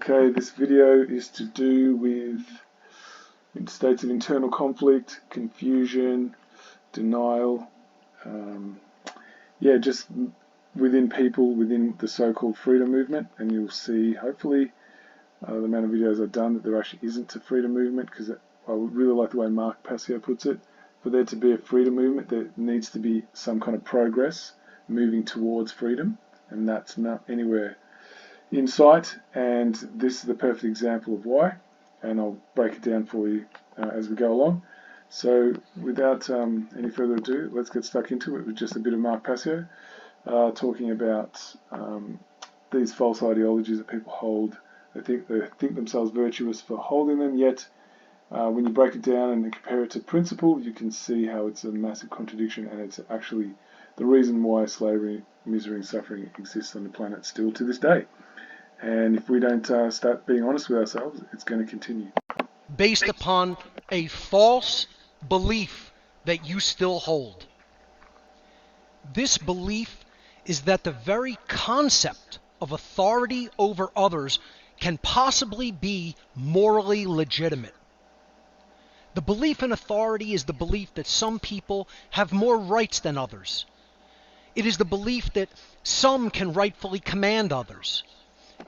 Okay, this video is to do with states of internal conflict, confusion, denial, just within people, within the so-called freedom movement. And you'll see, hopefully, the amount of videos I've done that there actually isn't a freedom movement, because I would really like the way Mark Passio puts it. For there to be a freedom movement, there needs to be some kind of progress moving towards freedom, and that's not anywhere in sight, and this is the perfect example of why, and I'll break it down for you as we go along. So without any further ado, let's get stuck into it with just a bit of Mark Passio talking about these false ideologies that people hold. They think themselves virtuous for holding them, yet when you break it down and compare it to principle, you can see how it's a massive contradiction, and it's actually the reason why slavery, misery and suffering exists on the planet still to this day. And if we don't start being honest with ourselves, it's going to continue. Based upon a false belief that you still hold. This belief is that the very concept of authority over others can possibly be morally legitimate. The belief in authority is the belief that some people have more rights than others. It is the belief that some can rightfully command others.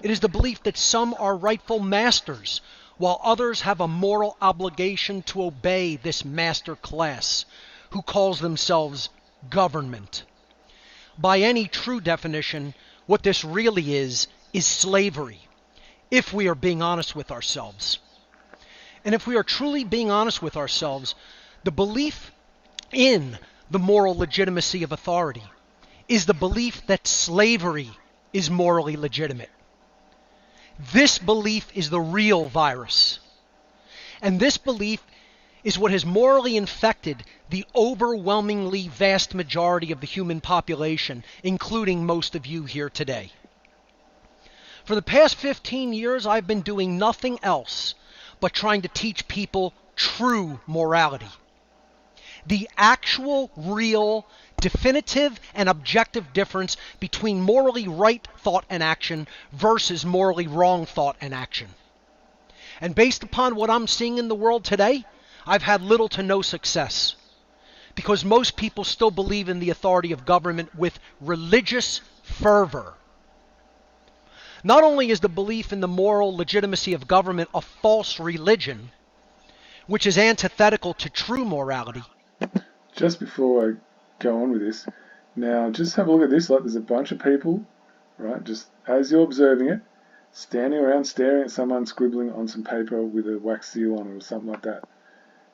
It is the belief that some are rightful masters, while others have a moral obligation to obey this master class, who calls themselves government. By any true definition, what this really is slavery, if we are being honest with ourselves. And if we are truly being honest with ourselves, the belief in the moral legitimacy of authority is the belief that slavery is morally legitimate. This belief is the real virus. And this belief is what has morally infected the overwhelmingly vast majority of the human population, including most of you here today. For the past 15 years, I've been doing nothing else but trying to teach people true morality. The actual, real, definitive, and objective difference between morally right thought and action versus morally wrong thought and action. And based upon what I'm seeing in the world today, I've had little to no success, because most people still believe in the authority of government with religious fervor. Not only is the belief in the moral legitimacy of government a false religion, which is antithetical to true morality. Just before I go on with this, now just have a look at this. Like, there's a bunch of people, right, just as you're observing it, standing around staring at someone scribbling on some paper with a wax seal on it or something like that.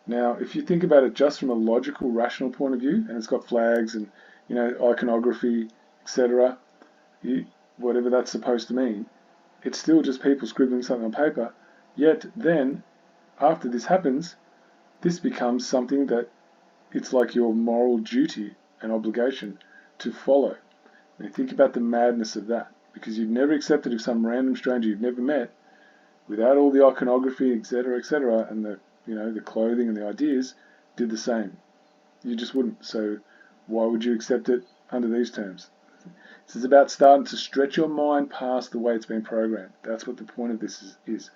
Now, if you think about it just from a logical, rational point of view, and it's got flags and, iconography, etc., whatever that's supposed to mean, it's still just people scribbling something on paper. Yet then, after this happens, this becomes something that it's like your moral duty and obligation to follow. And think about the madness of that, because you'd never accept it if some random stranger you've never met, without all the iconography, etc., and the clothing and the ideas, did the same. You just wouldn't. So why would you accept it under these terms? This is about starting to stretch your mind past the way it's been programmed. That's what the point of this is.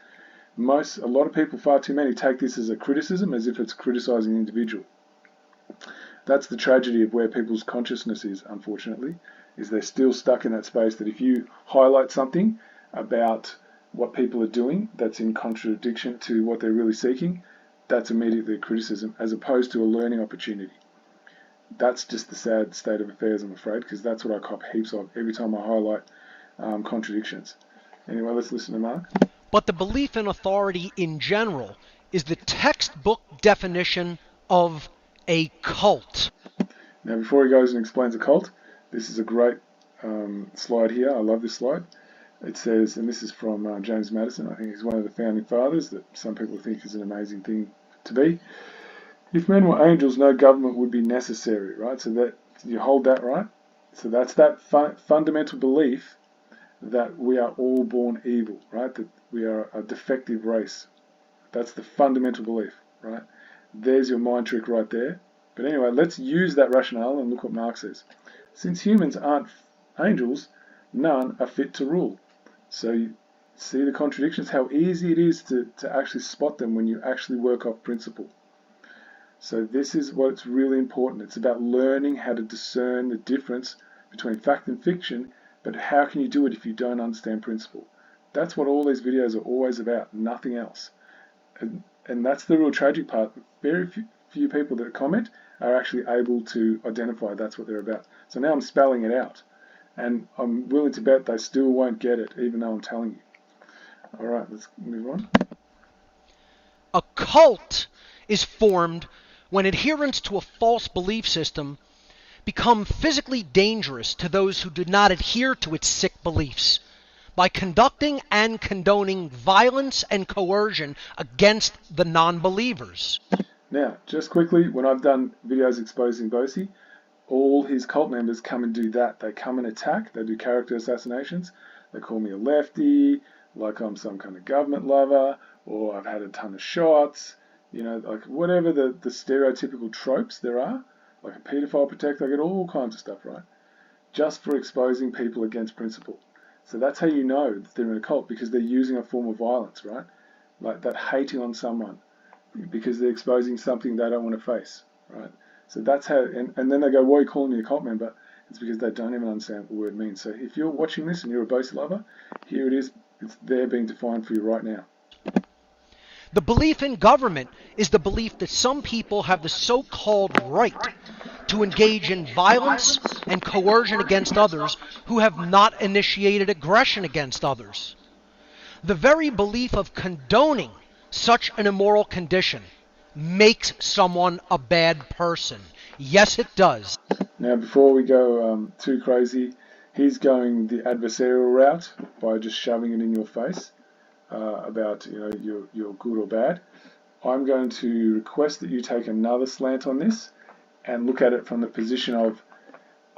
A lot of people, far too many, take this as a criticism, as if it's criticizing an individual. That's the tragedy of where people's consciousness is, unfortunately, is they're still stuck in that space that if you highlight something about what people are doing that's in contradiction to what they're really seeking, that's immediately a criticism, as opposed to a learning opportunity. That's just the sad state of affairs, I'm afraid, because that's what I cop heaps of every time I highlight contradictions. Anyway, let's listen to Mark. But the belief in authority in general is the textbook definition of a cult. Now, before he goes and explains a cult, this is a great slide here. I love this slide. It says, and this is from James Madison. I think he's one of the founding fathers that some people think is an amazing thing to be. If men were angels, no government would be necessary, right? So that you hold that, right? So that's that fundamental belief that we are all born evil, right? That we are a defective race. That's the fundamental belief, right? There's your mind trick right there. But anyway, let's use that rationale and look what Marx says. Since humans aren't angels, none are fit to rule. So See the contradictions, how easy it is to actually spot them when you actually work off principle. So this is what's really important. It's about learning how to discern the difference between fact and fiction, but how can you do it if you don't understand principle? That's what all these videos are always about, nothing else. And that's the real tragic part. Very few people that comment are actually able to identify that's what they're about. So now I'm spelling it out, and I'm willing to bet they still won't get it, even though I'm telling you. All right, let's move on. A cult is formed when adherents to a false belief system become physically dangerous to those who do not adhere to its sick beliefs by conducting and condoning violence and coercion against the non-believers. Now, just quickly, when I've done videos exposing Bosi, all his cult members come and do that. They come and attack. They do character assassinations. They call me a lefty, like I'm some kind of government lover, or I've had a ton of shots, like whatever the stereotypical tropes there are, like a paedophile protector. I get all kinds of stuff, right? Just for exposing people against principle. So that's how you know that they're in a cult, because they're using a form of violence, right? Like that hating on someone because they're exposing something they don't want to face, right? So that's how, and then they go, why are you calling me a cult member? It's because they don't even understand what the word means. So if you're watching this and you're a Bosi lover, here it is. It's there being defined for you right now. The belief in government is the belief that some people have the so-called right to engage in violence and coercion against others who have not initiated aggression against others. The very belief of condoning such an immoral condition makes someone a bad person. Yes, it does. Now, before we go too crazy, he's going the adversarial route by just shoving it in your face about you're good or bad. I'm going to request that you take another slant on this and look at it from the position of,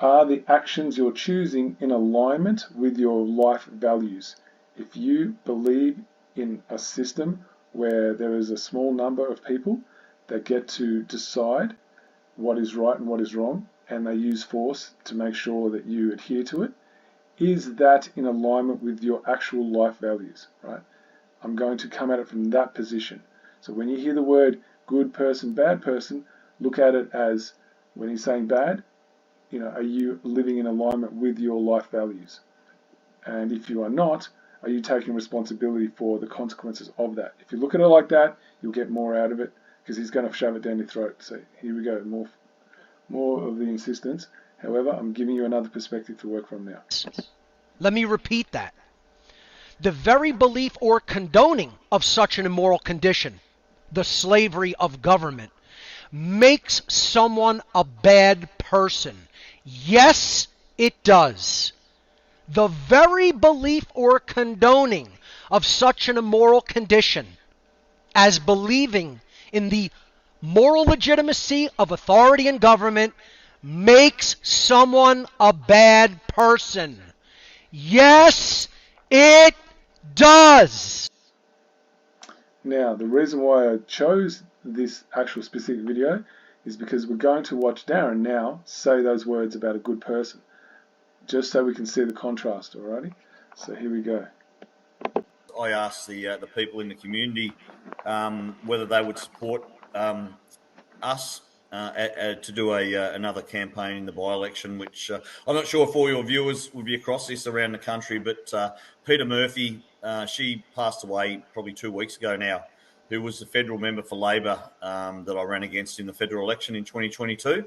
are the actions you're choosing in alignment with your life values? If you believe in a system where there is a small number of people that get to decide what is right and what is wrong, and they use force to make sure that you adhere to it, is that in alignment with your actual life values, right? I'm going to come at it from that position. So when you hear the word good person, bad person, look at it as, when he's saying bad, are you living in alignment with your life values? And if you are not, are you taking responsibility for the consequences of that? If you look at it like that, you'll get more out of it, because he's going to shove it down your throat. So here we go, more of the insistence. However, I'm giving you another perspective to work from now. Let me repeat that. The very belief or condoning of such an immoral condition, the slavery of government, makes someone a bad person. Yes, it does. The very belief or condoning of such an immoral condition, as believing in the moral legitimacy of authority and government, makes someone a bad person. Yes, it does. Now, the reason why I chose this actual specific video is because we're going to watch Darren now say those words about a good person, just so we can see the contrast, alrighty? So here we go. I asked the people in the community whether they would support us to do another campaign in the by-election, which I'm not sure if all your viewers would be across this around the country, but Peter Murphy, she passed away probably 2 weeks ago now, who was the federal member for Labor that I ran against in the federal election in 2022.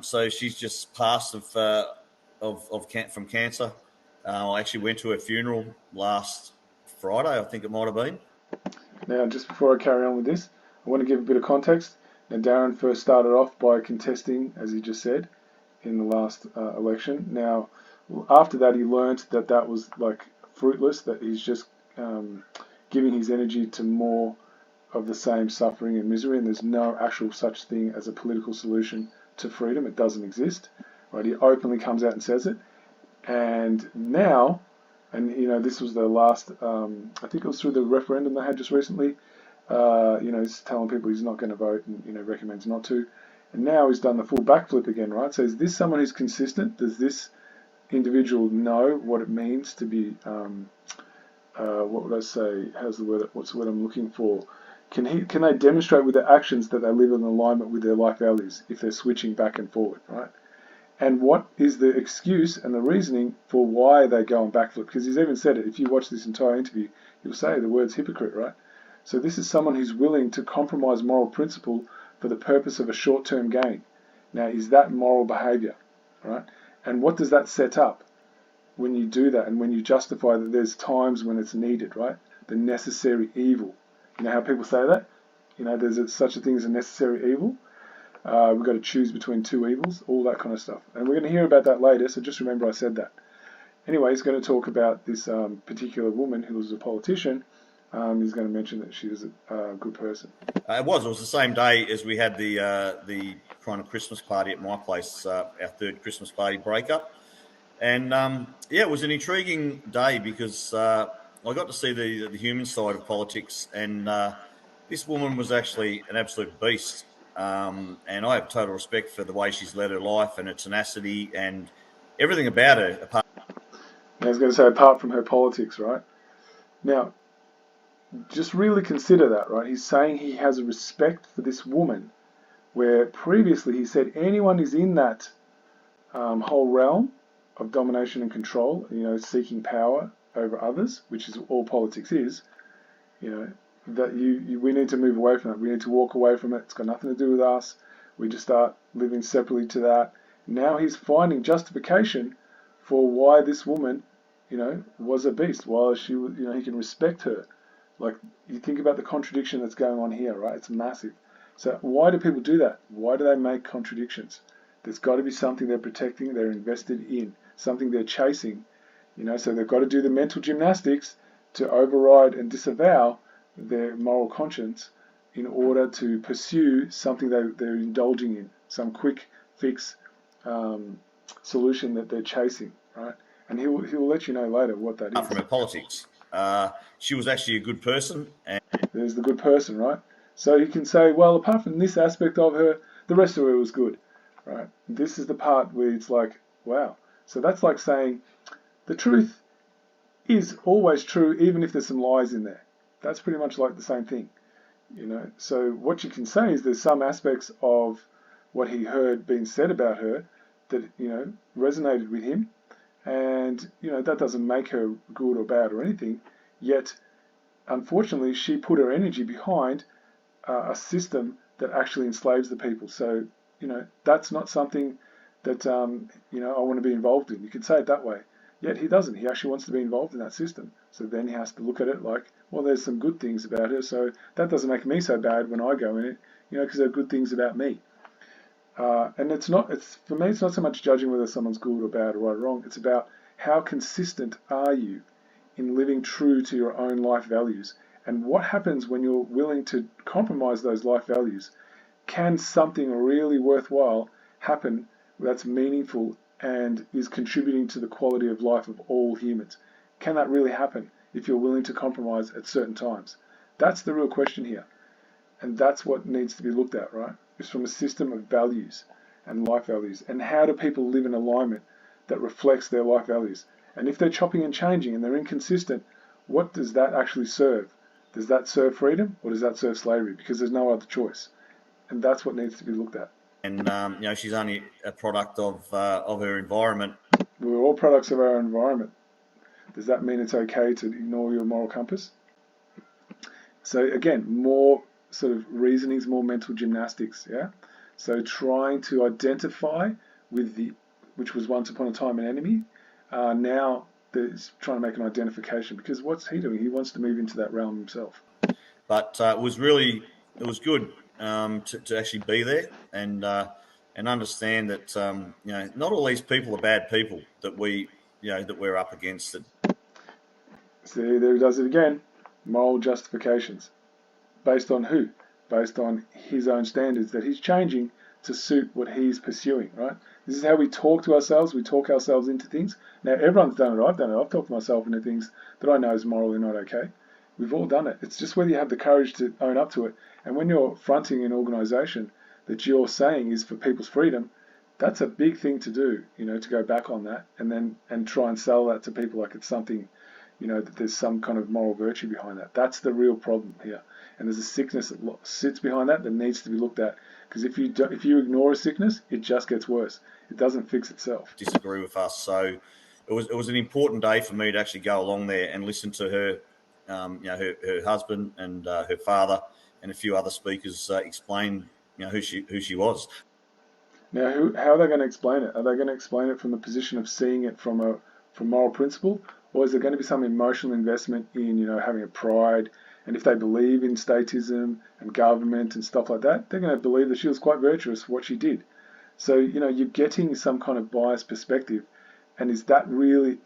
So she's just passed from cancer. I actually went to her funeral last Friday, I think it might have been. Now, just before I carry on with this, I want to give a bit of context. Now, Darren first started off by contesting, as he just said, in the last election. Now, after that, he learnt that that was like fruitless, that he's just giving his energy to more of the same suffering and misery, and there's no actual such thing as a political solution to freedom. It doesn't exist, right? He openly comes out and says it. And now, and this was the last, I think it was through the referendum they had just recently, he's telling people he's not going to vote and, recommends not to. And now he's done the full backflip again, right? So is this someone who's consistent? Does this individual know what it means to be what would I say? What's the word I'm looking for? Can they demonstrate with their actions that they live in alignment with their life values if they're switching back and forward, right? And what is the excuse and the reasoning for why they go on backflip? Because he's even said it. If you watch this entire interview, he'll say the word's hypocrite, right? So this is someone who's willing to compromise moral principle for the purpose of a short-term gain. Now, is that moral behavior, right? And what does that set up when you do that and when you justify that there's times when it's needed, right? The necessary evil. You know how people say that? You know, there's such a thing as a necessary evil. We've got to choose between two evils, all that kind of stuff. And we're going to hear about that later, so just remember I said that. Anyway, he's going to talk about this particular woman who was a politician. He's going to mention that she was a good person. It was the same day as we had the kind of Christmas party at my place, our third Christmas party breakup. And it was an intriguing day because I got to see the human side of politics, and this woman was actually an absolute beast. And I have total respect for the way she's led her life and her tenacity and everything about her. I was going to say, apart from her politics, right? Now, just really consider that, right? He's saying he has a respect for this woman, where previously he said anyone who's in that whole realm of domination and control, you know, seeking power over others, which is all politics is, you know, that we need to move away from that. We need to walk away from it. It's got nothing to do with us. We just start living separately to that. Now he's finding justification for why this woman, you know, was a beast. While she, you know, he can respect her. Like, you think about the contradiction that's going on here, right? It's massive. So why do people do that? Why do they make contradictions? There's got to be something they're protecting, they're invested in, something they're chasing, you know, so they've got to do the mental gymnastics to override and disavow their moral conscience in order to pursue something they're indulging in, some quick fix solution that they're chasing, right? And he will let you know later what that is. From her politics. She was actually a good person. And there's the good person, right? So you can say, well, apart from this aspect of her, the rest of her was good, right? This is the part where it's like, wow. So that's like saying the truth is always true, even if there's some lies in there. That's pretty much like the same thing, you know. So what you can say is there's some aspects of what he heard being said about her that, you know, resonated with him, and, you know, that doesn't make her good or bad or anything. Yet, unfortunately, she put her energy behind a system that actually enslaves the people. So, you know, that's not something that, you know, I want to be involved in. You could say it that way. Yet he doesn't. He actually wants to be involved in that system. So then he has to look at it like, well, there's some good things about her, so that doesn't make me so bad when I go in it, you know, because there are good things about me. And for me, it's not so much judging whether someone's good or bad or right or wrong. It's about how consistent are you in living true to your own life values, and what happens when you're willing to compromise those life values. Can something really worthwhile happen that's meaningful and is contributing to the quality of life of all humans? Can that really happen if you're willing to compromise at certain times? That's the real question here. And that's what needs to be looked at, right? It's from a system of values and life values. And how do people live in alignment that reflects their life values? And if they're chopping and changing and they're inconsistent, what does that actually serve? Does that serve freedom or does that serve slavery? Because there's no other choice. And that's what needs to be looked at. And, you know, she's only a product of her environment. We're all products of our environment. Does that mean it's okay to ignore your moral compass? So again, more sort of reasonings, more mental gymnastics, yeah? So trying to identify with which was once upon a time an enemy, now there's trying to make an identification, because what's he doing? He wants to move into that realm himself. But it was good to actually be there and understand that you know, not all these people are bad people that we're up against. See, there he does it again. Moral justifications. Based on who? Based on his own standards that he's changing to suit what he's pursuing, right? This is how we talk to ourselves. We talk ourselves into things. Now, everyone's done it. I've done it. I've talked myself into things that I know is morally not okay. We've all done it. It's just whether you have the courage to own up to it. And when you're fronting an organisation that you're saying is for people's freedom, that's a big thing to do, you know, to go back on that and try and sell that to people like it's something, that there's some kind of moral virtue behind that. That's the real problem here. And there's a sickness that sits behind that needs to be looked at. Because if you ignore a sickness, it just gets worse. It doesn't fix itself. Disagree with us. So it was an important day for me to actually go along there and listen to her, her husband and her father and a few other speakers explain, who she was. Now, how are they going to explain it? Are they going to explain it from the position of seeing it from moral principle, or is there going to be some emotional investment in, having a pride? And if they believe in statism and government and stuff like that, they're going to believe that she was quite virtuous for what she did. So, you're getting some kind of biased perspective. And is that really,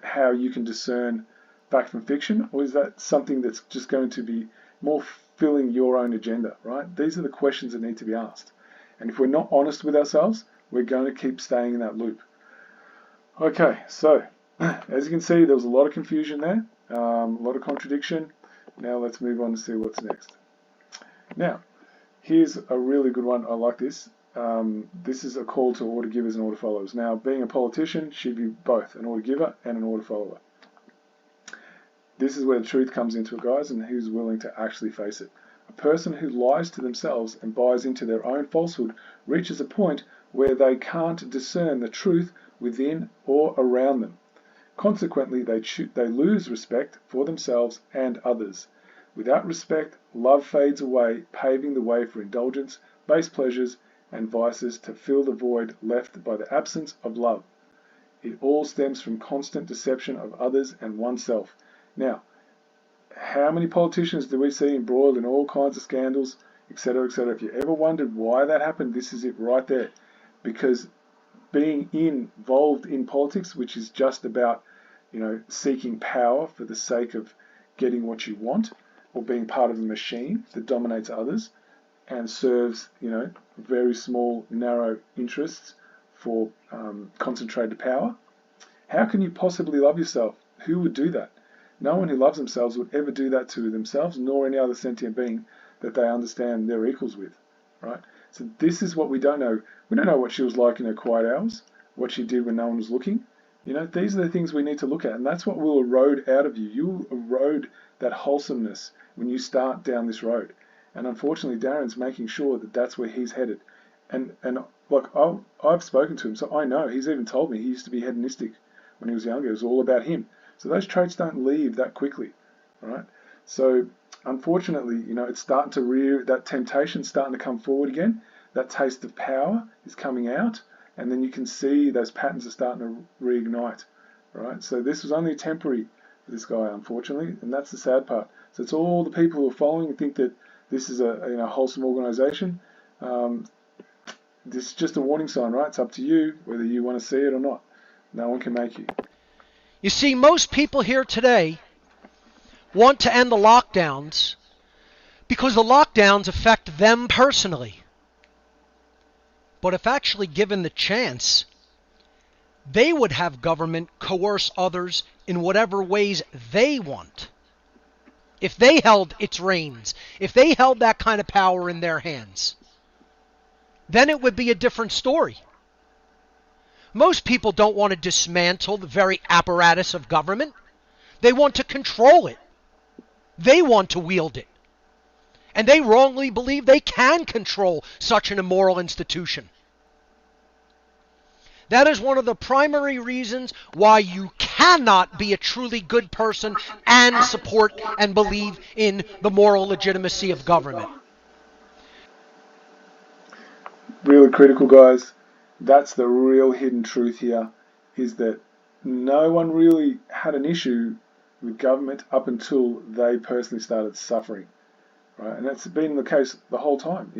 how you can discern fact from fiction? Or is that something that's just going to be more filling your own agenda, right? These are the questions that need to be asked. And if we're not honest with ourselves, we're going to keep staying in that loop. Okay, so as you can see, there was a lot of confusion there, a lot of contradiction. Now let's move on to see what's next. Now, here's a really good one. I like this. This is a call to order givers and order followers. Now, being a politician, she'd be both an order giver and an order follower. This is where the truth comes into it, guys, and who's willing to actually face it. A person who lies to themselves and buys into their own falsehood reaches a point where they can't discern the truth within or around them. Consequently, they lose respect for themselves and others. Without respect, love fades away, paving the way for indulgence, base pleasures, and vices to fill the void left by the absence of love. It all stems from constant deception of others and oneself. Now, how many politicians do we see embroiled in all kinds of scandals, etc., etc.? If you ever wondered why that happened, this is it right there. Because being involved in politics, which is just about, seeking power for the sake of getting what you want, or being part of a machine that dominates others and serves, very small, narrow interests for concentrated power, how can you possibly love yourself? Who would do that? No one who loves themselves would ever do that to themselves, nor any other sentient being that they understand they're equals with, right? So this is what we don't know. We don't know what she was like in her quiet hours, what she did when no one was looking. These are the things we need to look at, and that's what will erode out of you. You will erode that wholesomeness when you start down this road. And unfortunately, Darren's making sure that that's where he's headed. And like, I've spoken to him, so I know. He's even told me he used to be hedonistic when he was younger. It was all about him. So those traits don't leave that quickly, right? So unfortunately, it's starting to that temptation's starting to come forward again. That taste of power is coming out, and then you can see those patterns are starting to reignite, right? So this was only temporary for this guy, unfortunately, and that's the sad part. So it's all the people who are following and think that this is a wholesome organization. This is just a warning sign, right? It's up to you whether you want to see it or not. No one can make you. You see, most people here today want to end the lockdowns because the lockdowns affect them personally. But if actually given the chance, they would have government coerce others in whatever ways they want. If they held its reins, if they held that kind of power in their hands, then it would be a different story. Most people don't want to dismantle the very apparatus of government. They want to control it. They want to wield it. And they wrongly believe they can control such an immoral institution. That is one of the primary reasons why you cannot be a truly good person and support and believe in the moral legitimacy of government. Really critical, guys. That's the real hidden truth here, is that no one really had an issue with government up until they personally started suffering, right? And that's been the case the whole time.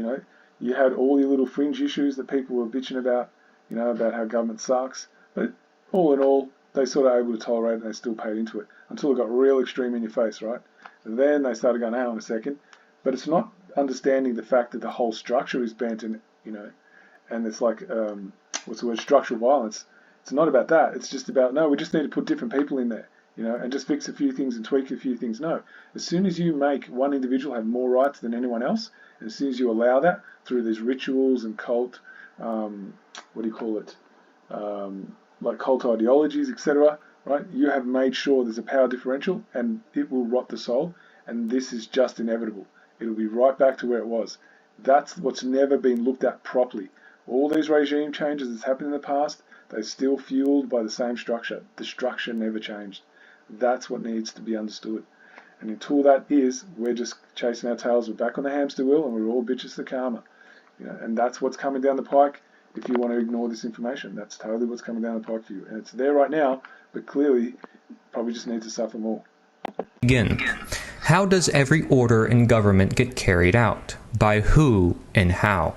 You had all your little fringe issues that people were bitching about, about how government sucks, but all in all, they sort of able to tolerate it and they still paid into it until it got real extreme in your face, right? And then they started going, hang on a second, but it's not understanding the fact that the whole structure is bent and, and it's like, what's the word, structural violence. It's not about that. It's just about, no, we just need to put different people in there, and just fix a few things and tweak a few things. No. As soon as you make one individual have more rights than anyone else, and as soon as you allow that through these rituals and cult, like cult ideologies, etc., right? You have made sure there's a power differential and it will rot the soul, and this is just inevitable. It'll be right back to where it was. That's what's never been looked at properly. All these regime changes that's happened in the past, they're still fueled by the same structure. The structure never changed. That's what needs to be understood. And until that is, we're just chasing our tails. We're back on the hamster wheel, and we're all bitches to karma. And that's what's coming down the pike. If you want to ignore this information, that's totally what's coming down the pike for you. And it's there right now, but clearly, probably just need to suffer more. Again, how does every order in government get carried out? By who and how?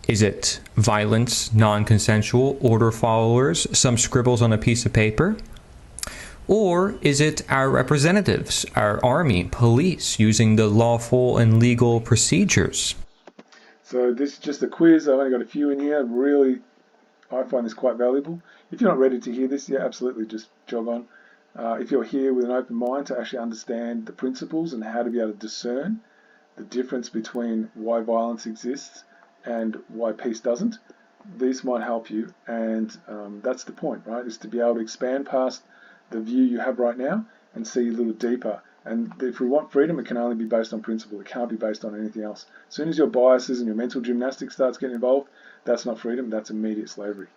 Is it violence, non-consensual, order followers, some scribbles on a piece of paper? Or is it our representatives, our army, police, using the lawful and legal procedures? So this is just a quiz. I've only got a few in here. Really, I find this quite valuable. If you're not ready to hear this, yeah, absolutely, just jog on. If you're here with an open mind to actually understand the principles and how to be able to discern the difference between why violence exists and why peace doesn't, these might help you. And that's the point, right, is to be able to expand past the view you have right now and see a little deeper. And if we want freedom, it can only be based on principle. It can't be based on anything else. As soon as your biases and your mental gymnastics starts getting involved, that's not freedom, that's immediate slavery.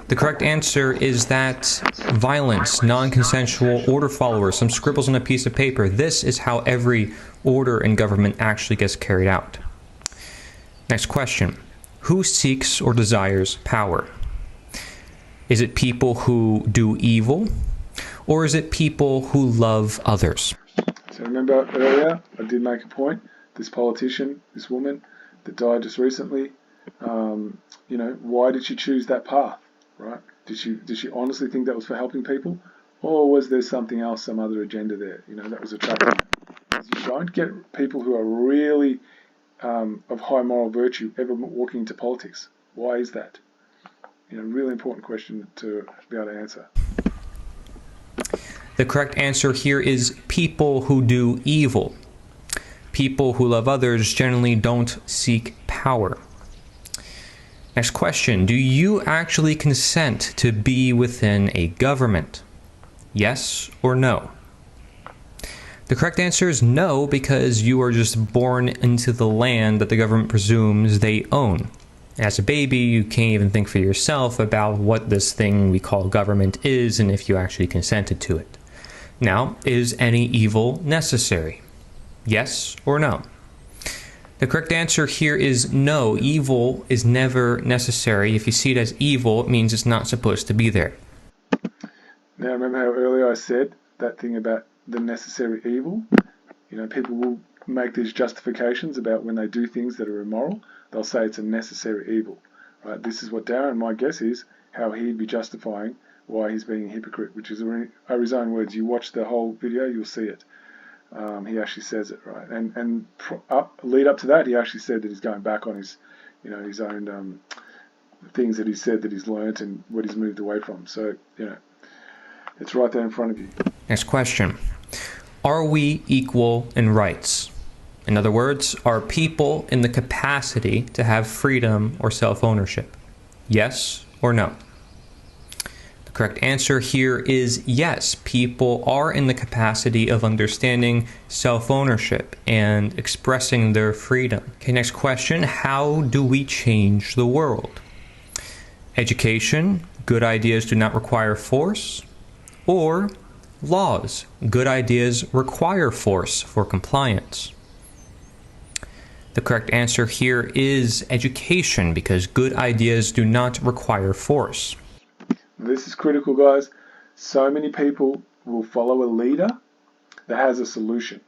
The correct answer is that violence, non-consensual, order followers, some scribbles on a piece of paper. This is how every order in government actually gets carried out. Next question. Who seeks or desires power? Is it people who do evil? Or is it people who love others? So remember earlier, I did make a point. This politician, this woman that died just recently, why did she choose that path, right? Did she honestly think that was for helping people? Or was there something else, some other agenda there, that was attractive? You don't get people who are really of high moral virtue ever walking into politics. Why is that? Really important question to be able to answer. The correct answer here is people who do evil. People who love others generally don't seek power. Next question. Do you actually consent to be within a government? Yes or no? The correct answer is no, because you are just born into the land that the government presumes they own. As a baby, you can't even think for yourself about what this thing we call government is and if you actually consented to it. Now, is any evil necessary? Yes or no? The correct answer here is no. Evil is never necessary. If you see it as evil, it means it's not supposed to be there. Now, remember how earlier I said that thing about the necessary evil? People will make these justifications about when they do things that are immoral. They'll say it's a necessary evil. Right? This is what Darren, my guess is, how he'd be justifying why he's being a hypocrite, which is his own words. You watch the whole video, you'll see it. He actually says it, right? And lead up to that, he actually said that he's going back on his, his own things that he said that he's learnt and what he's moved away from. So, it's right there in front of you. Next question. Are we equal in rights? In other words, are people in the capacity to have freedom or self-ownership? Yes or no? The correct answer here is yes. People are in the capacity of understanding self-ownership and expressing their freedom. Okay, next question. How do we change the world? Education, good ideas do not require force, or laws, good ideas require force for compliance. The correct answer here is education, because good ideas do not require force. This is critical, guys. So many people will follow a leader that has a solution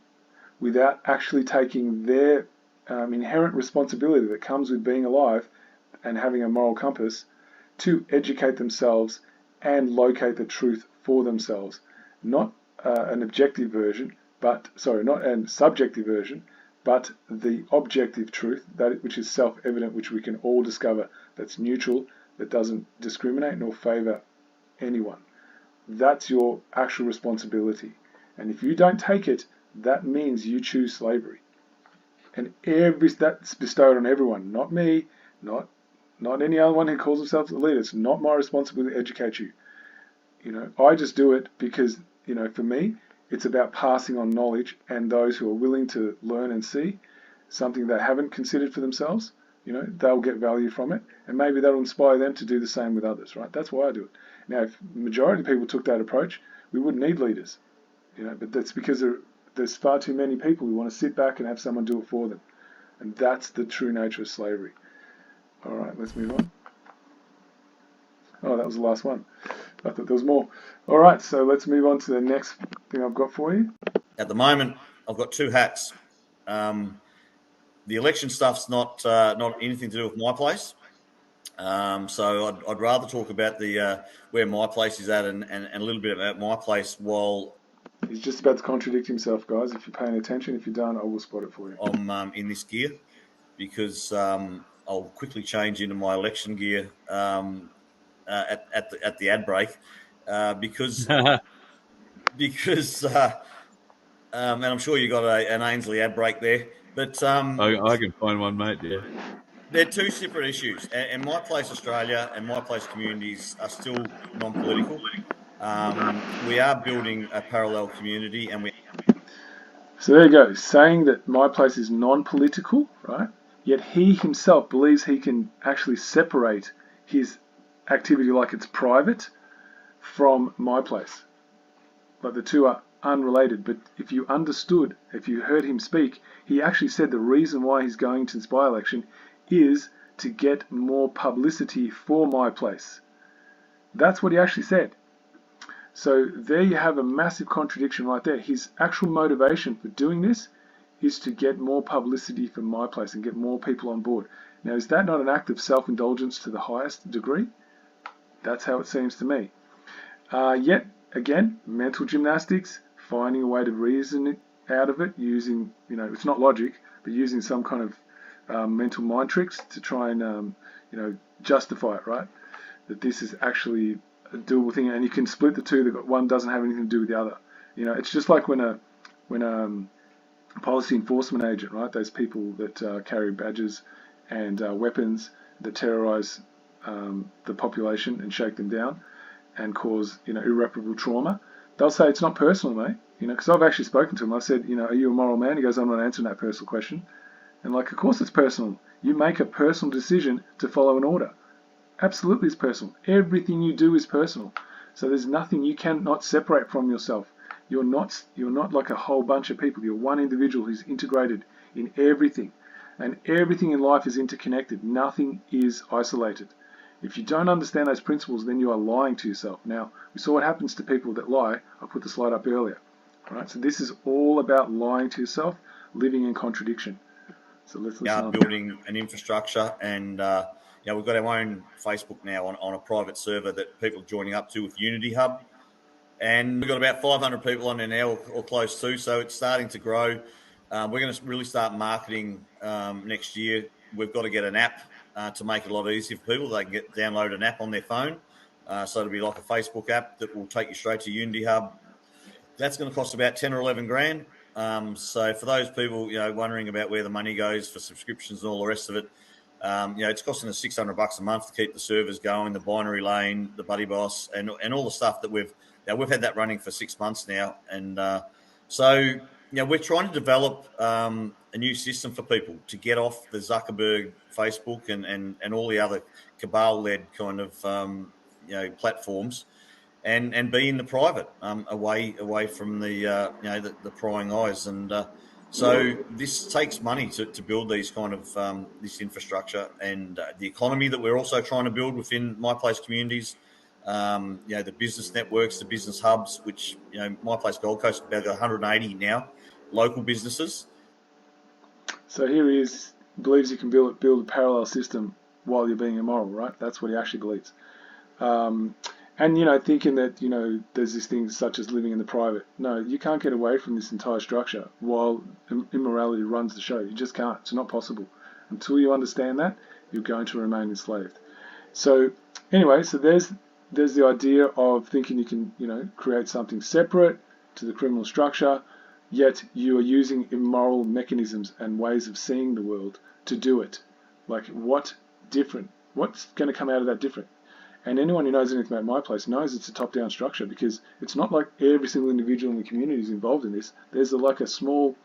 without actually taking their inherent responsibility that comes with being alive and having a moral compass to educate themselves and locate the truth for themselves. Not an objective version, not a subjective version, but the objective truth, which is self-evident, which we can all discover, that's neutral, that doesn't discriminate nor favour anyone. That's your actual responsibility. And if you don't take it, that means you choose slavery. And that's bestowed on everyone, not me, not not any other one who calls themselves a leader. It's not my responsibility to educate you. I just do it because, for me, it's about passing on knowledge, and those who are willing to learn and see something they haven't considered for themselves, they'll get value from it, and maybe that'll inspire them to do the same with others, right? That's why I do it. Now, if the majority of people took that approach, we wouldn't need leaders, but that's because there's far too many people who want to sit back and have someone do it for them. And that's the true nature of slavery. All right, let's move on. Oh, that was the last one. I thought there was more. All right, so let's move on to the next thing I've got for you. At the moment, I've got two hats. The election stuff's not anything to do with my place. So I'd rather talk about the where my place is at and a little bit about my place while He's just about to contradict himself, guys. If you're paying attention, if you don't, I will spot it for you. I'm in this gear, because I'll quickly change into my election gear at the ad break, because and I'm sure you got an Ainsley ad break there, but I can find one, mate. Yeah. They're two separate issues, and My Place Australia and My Place communities are still non-political. We are building a parallel community, and So there you go, saying that My Place is non-political, right? Yet he himself believes he can actually separate his activity like it's private from My Place. Like the two are unrelated, but if you heard him speak, he actually said the reason why he's going to this by-election is to get more publicity for My Place. That's what he actually said. So there you have a massive contradiction right there. His actual motivation for doing this is to get more publicity for My Place and get more people on board. Now, is that not an act of self-indulgence to the highest degree? That's how it seems to me. Yet, again, mental gymnastics, finding a way to reason out of it using, it's not logic, but using some kind of mental mind tricks to try and, justify it, right? That this is actually a doable thing, and you can split the two. That one doesn't have anything to do with the other. It's just like when a policy enforcement agent, right? Those people that carry badges and weapons that terrorize the population and shake them down and cause irreparable trauma. They'll say it's not personal, mate. Because I've actually spoken to him. I said, are you a moral man? He goes, I'm not answering that personal question. And of course it's personal. You make a personal decision to follow an order. Absolutely, it's personal. Everything you do is personal. So there's nothing you cannot separate from yourself. You're not like a whole bunch of people. You're one individual who's integrated in everything. And everything in life is interconnected. Nothing is isolated. If you don't understand those principles, then you are lying to yourself. Now, we saw what happens to people that lie. I put the slide up earlier. All right, so this is all about lying to yourself, living in contradiction. So let's listen on. Building an infrastructure, and we've got our own Facebook now on a private server that people are joining up to with Unity Hub. And we've got about 500 people on there now, or close to, so it's starting to grow. We're going to really start marketing next year. We've got to get an app to make it a lot easier for people. They can download an app on their phone. So it'll be like a Facebook app that will take you straight to Unity Hub. That's going to cost about 10 or 11 grand. So for those people, wondering about where the money goes for subscriptions and all the rest of it, it's costing us $600 a month to keep the servers going, the binary lane, the buddy boss, and all the stuff that we've had that running for 6 months now. And so we're trying to develop a new system for people to get off the Zuckerberg Facebook and all the other cabal-led kind of platforms. And be in the private, away from the prying eyes, and so this takes money to build these kind of this infrastructure and the economy that we're also trying to build within My Place communities. The business networks, the business hubs, which My Place Gold Coast about 180 now, local businesses. So here he is, believes you can build a parallel system while you're being immoral, right? That's what he actually believes. And, thinking that, there's this thing such as living in the private. No, you can't get away from this entire structure while immorality runs the show. You just can't. It's not possible. Until you understand that, you're going to remain enslaved. So, anyway, there's the idea of thinking you can, create something separate to the criminal structure, yet you are using immoral mechanisms and ways of seeing the world to do it. Like, what different what's going to come out of that different? And anyone who knows anything about my place knows it's a top-down structure, because it's not like every single individual in the community is involved in this. There's like a small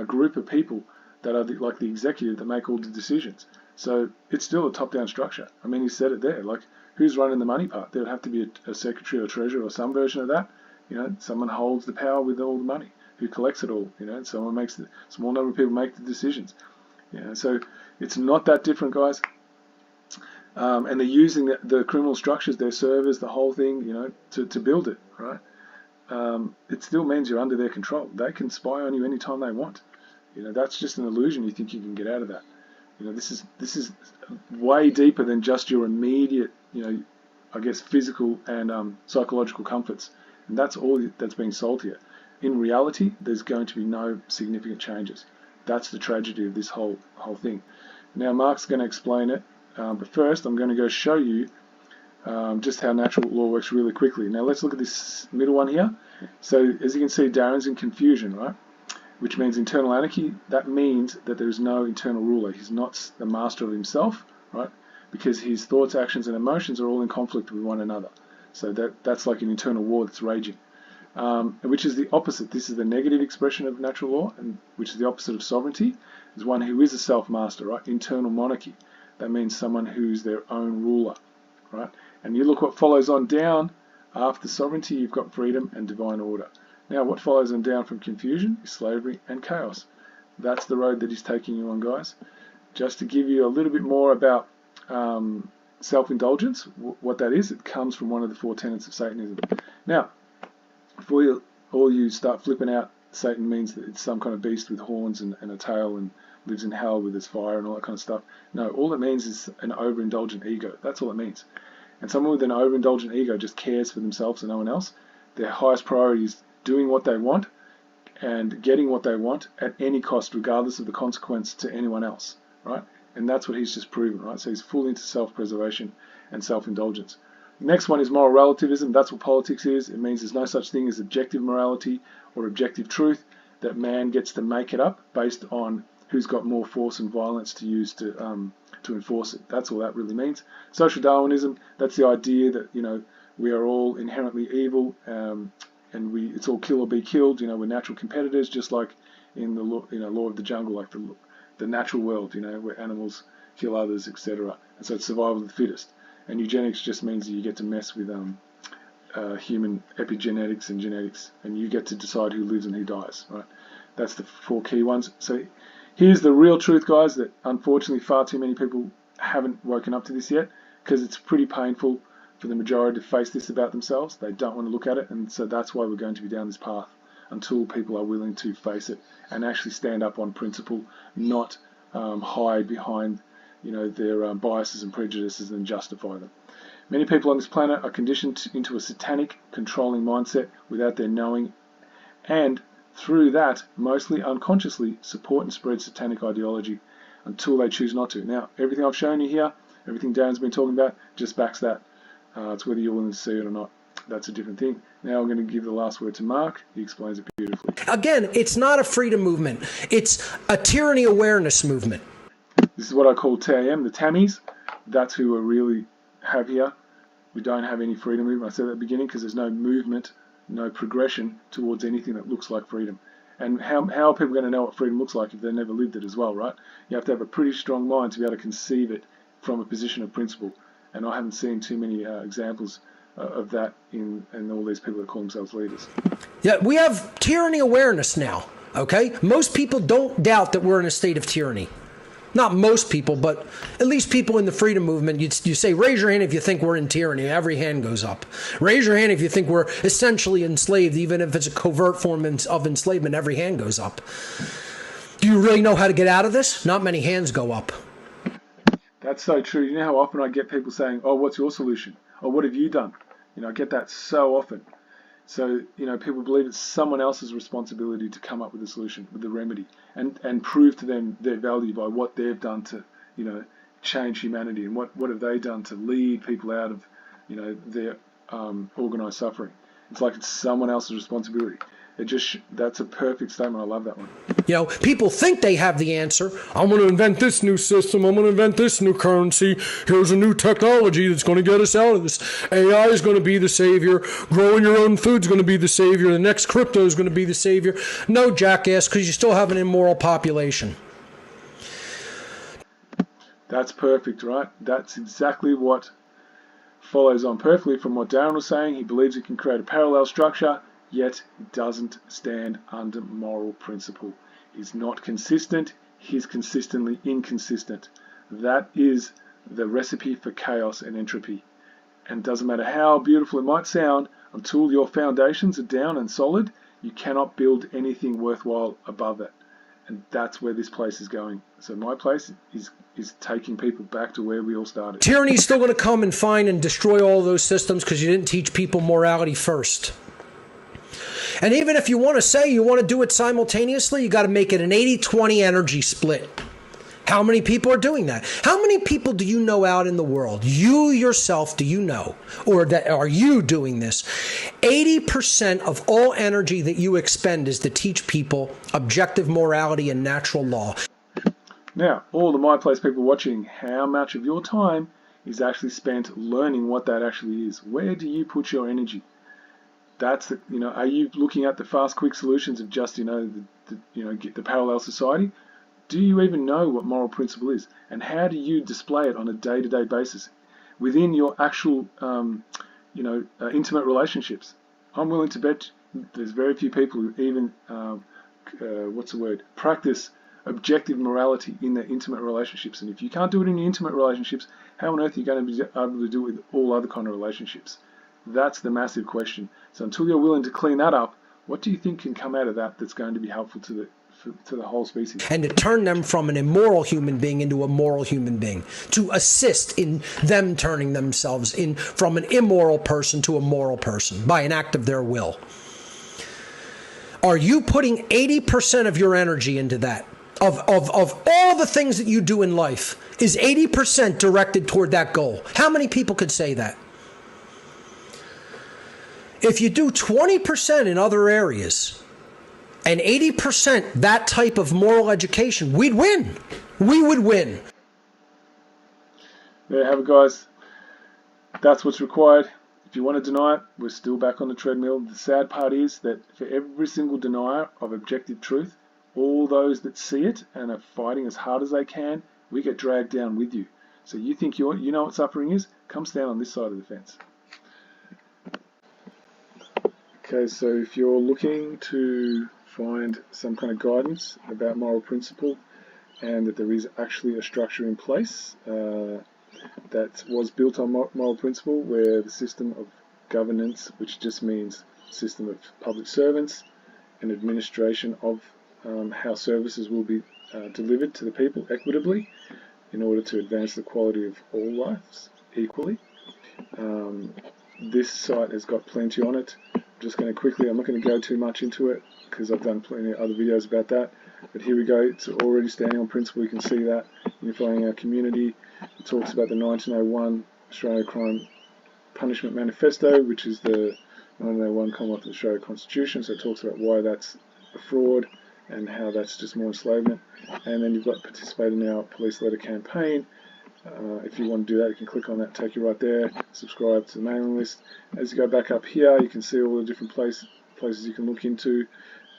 group of people that are like the executive that make all the decisions. So it's still a top-down structure. I mean, he said it there. Like, who's running the money part? There would have to be a secretary or treasurer or some version of that. You know, someone holds the power with all the money, who collects it all. You know, someone makes the small number of people make the decisions. You know, so it's not that different, guys. And they're using the criminal structures, their servers, the whole thing, you know, to build it, right? It still means you're under their control. They can spy on you anytime they want. You know, that's just an illusion you think you can get out of that. You know, this is way deeper than just your immediate, you know, I guess physical and psychological comforts. And that's all that's being sold here. In reality, there's going to be no significant changes. That's the tragedy of this whole thing. Now, Mark's going to explain it. But first, I'm going to go show you just how natural law works really quickly. Now, let's look at this middle one here. So, as you can see, Darren's in confusion, right? Which means internal anarchy. That means that there is no internal ruler. He's not the master of himself, right? Because his thoughts, actions, and emotions are all in conflict with one another. So that's like an internal war that's raging, which is the opposite. This is the negative expression of natural law, and which is the opposite of sovereignty, is one who is a self-master, right? Internal monarchy. That means someone who's their own ruler, right? And you look what follows on down after sovereignty. You've got freedom and divine order. Now, what follows on down from confusion is slavery and chaos. That's the road that he's taking you on, guys. Just to give you a little bit more about self-indulgence, what that is, it comes from one of the 4 tenets of Satanism. Now, before all you start flipping out, Satan means that it's some kind of beast with horns and a tail and lives in hell with its fire and all that kind of stuff. No, all it means is an overindulgent ego. That's all it means. And someone with an overindulgent ego just cares for themselves and no one else. Their highest priority is doing what they want and getting what they want at any cost, regardless of the consequence to anyone else, right? And that's what he's just proven, right? So he's full into self-preservation and self-indulgence. The next one is moral relativism. That's what politics is. It means there's no such thing as objective morality or objective truth, that man gets to make it up based on who's got more force and violence to use to enforce it. That's all that really means. Social Darwinism, that's the idea that, you know, we are all inherently evil, and it's all kill or be killed. You know, we're natural competitors, just like in the law of the jungle, like the natural world, you know, where animals kill others, etc. And so it's survival of the fittest. And eugenics just means that you get to mess with human epigenetics and genetics, and you get to decide who lives and who dies, right? That's the 4 key ones. So here's the real truth, guys, that unfortunately far too many people haven't woken up to this yet, because it's pretty painful for the majority to face this about themselves. They don't want to look at it, and so that's why we're going to be down this path until people are willing to face it and actually stand up on principle, not hide behind, you know, their biases and prejudices and justify them. Many people on this planet are conditioned into a satanic, controlling mindset without their knowing, and through that, mostly unconsciously, support and spread satanic ideology until they choose not to. Now, everything I've shown you here, everything Darren's been talking about, just backs that. It's whether you're willing to see it or not. That's a different thing. Now I'm going to give the last word to Mark. He explains it beautifully. Again, it's not a freedom movement. It's a tyranny awareness movement. This is what I call TAM, the Tammies. That's who we really have here. We don't have any freedom movement. I said at the beginning because there's no movement, no progression towards anything that looks like freedom. And how are people going to know what freedom looks like if they've never lived it as well, right? You have to have a pretty strong mind to be able to conceive it from a position of principle. And I haven't seen too many examples of that in all these people that call themselves leaders. Yeah, we have tyranny awareness now, okay? Most people don't doubt that we're in a state of tyranny. Not most people, but at least people in the freedom movement, you say, raise your hand if you think we're in tyranny. Every hand goes up. Raise your hand if you think we're essentially enslaved, even if it's a covert form of enslavement. Every hand goes up. Do you really know how to get out of this? Not many hands go up. That's so true. You know how often I get people saying, oh, what's your solution? Or what have you done? You know, I get that so often. So, you know, people believe it's someone else's responsibility to come up with a solution, with the remedy, and prove to them their value by what they've done to, you know, change humanity, and what have they done to lead people out of, you know, their organised suffering. It's like it's someone else's responsibility. That's a perfect statement. I love that one. You know, people think they have the answer. I'm going to invent this new system. I'm going to invent this new currency. Here's a new technology that's going to get us out of this. AI is going to be the savior. Growing your own food is going to be the savior. The next crypto is going to be the savior. No, jackass, because you still have an immoral population. That's perfect, right? That's exactly what follows on perfectly from what Darren was saying. He believes he can create a parallel structure, yet doesn't stand under moral principle. He's not consistent. He's consistently inconsistent. That is the recipe for chaos and entropy. And doesn't matter how beautiful it might sound, until your foundations are down and solid, you cannot build anything worthwhile above it. And that's where this place is going. So my place is taking people back to where we all started. Tyranny's still going to come and find and destroy all those systems because you didn't teach people morality first. And even if you want to say you want to do it simultaneously, you got to make it an 80-20 energy split. How many people are doing that? How many people do you know out in the world? You yourself, do you know? Or that are you doing this? 80% of all energy that you expend is to teach people objective morality and natural law. Now, all the My Place people watching, how much of your time is actually spent learning what that actually is? Where do you put your energy? That's the, are you looking at the fast, quick solutions of just, get the parallel society? Do you even know what moral principle is? And how do you display it on a day-to-day basis within your actual, intimate relationships? I'm willing to bet there's very few people who even, practice objective morality in their intimate relationships. And if you can't do it in your intimate relationships, how on earth are you going to be able to do it with all other kind of relationships? That's the massive question. So until you're willing to clean that up, what do you think can come out of that that's going to be helpful to the whole species? And to turn them from an immoral human being into a moral human being. To assist in them turning themselves from an immoral person to a moral person by an act of their will. Are you putting 80% of your energy into that? Of all the things that you do in life, is 80% directed toward that goal? How many people could say that? If you do 20% in other areas and 80% that type of moral education, we'd win. We would win. There you have it, guys. That's what's required. If you want to deny it, we're still back on the treadmill. The sad part is that for every single denier of objective truth, all those that see it and are fighting as hard as they can, we get dragged down with you. So you think you know what suffering is? Come stand on this side of the fence. Okay, so if you're looking to find some kind of guidance about moral principle and that there is actually a structure in place that was built on moral principle, where the system of governance, which just means system of public servants and administration of how services will be delivered to the people equitably in order to advance the quality of all lives equally. This site has got plenty on it. I'm just going to quickly, I'm not going to go too much into it because I've done plenty of other videos about that. But here we go, it's already standing on principle. You can see that, unifying our community. It talks about the 1901 Australia Crime Punishment Manifesto, which is the 1901 Commonwealth of Australia Constitution. So it talks about why that's a fraud and how that's just more enslavement. And then you've got participate in our police letter campaign. If you want to do that, you can click on that, take you right there, subscribe to the mailing list. As you go back up here, you can see all the different places you can look into.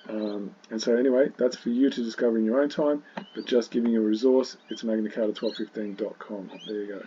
And so anyway, that's for you to discover in your own time, but just giving you a resource, it's magnacarta1215.com. There you go.